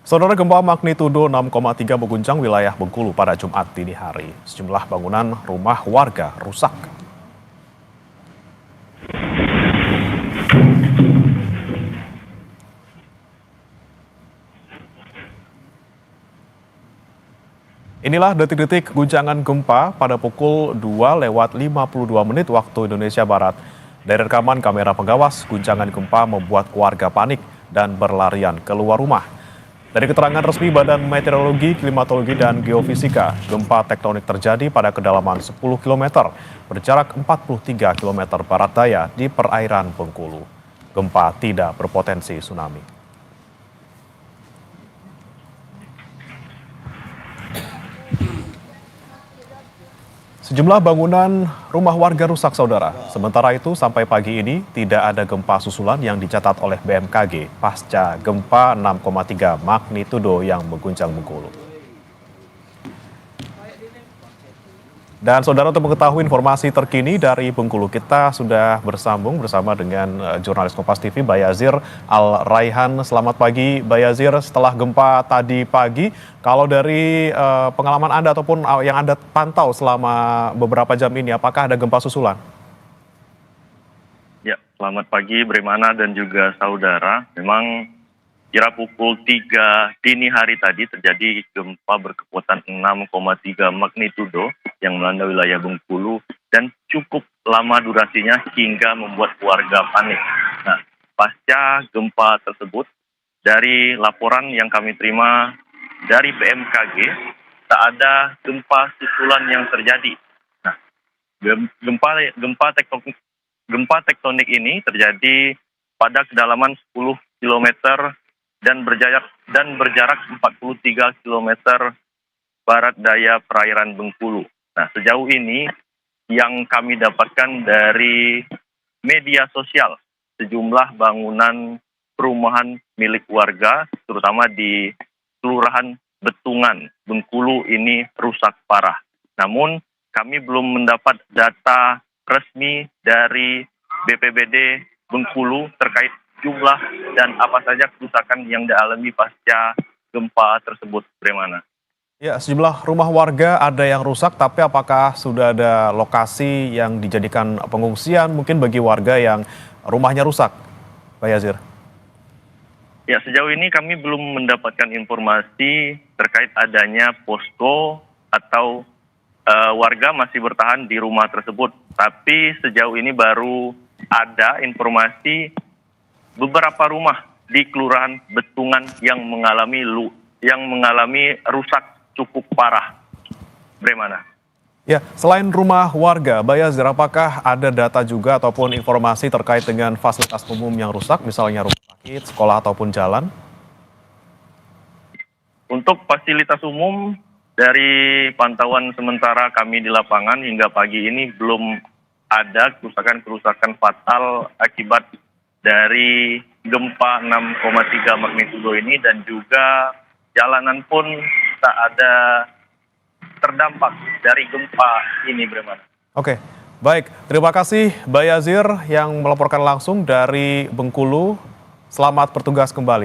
Saudara, gempa magnitudo 6,3 mengguncang wilayah Bengkulu pada Jumat dini hari. Sejumlah bangunan rumah warga rusak. Inilah detik-detik guncangan gempa pada pukul 2:52 waktu Indonesia Barat. Dari rekaman kamera pengawas, guncangan gempa membuat warga panik dan berlarian keluar rumah. Dari keterangan resmi Badan Meteorologi, Klimatologi, dan Geofisika, gempa tektonik terjadi pada kedalaman 10 km, berjarak 43 km barat daya di perairan Bengkulu. Gempa tidak berpotensi tsunami. Sejumlah bangunan rumah warga rusak, saudara. Sementara itu, sampai pagi ini tidak ada gempa susulan yang dicatat oleh BMKG pasca gempa 6,3 magnitudo yang mengguncang Bengkulu. Dan saudara, untuk mengetahui informasi terkini dari Bengkulu, kita sudah bersambung bersama dengan jurnalis Kompas TV Bayazir Al-Raihan. Selamat pagi Bayazir, setelah gempa tadi pagi, kalau dari pengalaman Anda ataupun yang Anda pantau selama beberapa jam ini, apakah ada gempa susulan? Ya, selamat pagi Bremana dan juga saudara. Memang kira pukul 3 dini hari tadi terjadi gempa berkekuatan 6,3 magnitudo yang melanda wilayah Bengkulu dan cukup lama durasinya hingga membuat warga panik. Nah, pasca gempa tersebut, dari laporan yang kami terima dari BMKG, tak ada gempa susulan yang terjadi. Nah, gempa tektonik ini terjadi pada kedalaman 10 km dan berjarak 43 km barat daya perairan Bengkulu. Nah, sejauh ini yang kami dapatkan dari media sosial, sejumlah bangunan perumahan milik warga, terutama di Kelurahan Betungan, Bengkulu ini rusak parah. Namun, kami belum mendapat data resmi dari BPBD Bengkulu terkait jumlah dan apa saja kerusakan yang dialami pasca gempa tersebut, Bremana. Ya, sejumlah rumah warga ada yang rusak, tapi apakah sudah ada lokasi yang dijadikan pengungsian mungkin bagi warga yang rumahnya rusak, Bayazir? Ya, sejauh ini kami belum mendapatkan informasi terkait adanya posko atau warga masih bertahan di rumah tersebut. Tapi sejauh ini baru ada informasi beberapa rumah di Kelurahan Betungan yang mengalami rusak cukup parah, Bremana. Ya, selain rumah warga, Bayazir, apakah ada data juga ataupun informasi terkait dengan fasilitas umum yang rusak, misalnya rumah sakit, sekolah ataupun jalan? Untuk fasilitas umum, dari pantauan sementara kami di lapangan hingga pagi ini belum ada kerusakan-kerusakan fatal akibat dari gempa 6,3 magnitudo ini, dan juga jalanan pun tak ada terdampak dari gempa ini, Bremana. Oke, baik. Terima kasih Bayazir yang melaporkan langsung dari Bengkulu. Selamat bertugas kembali.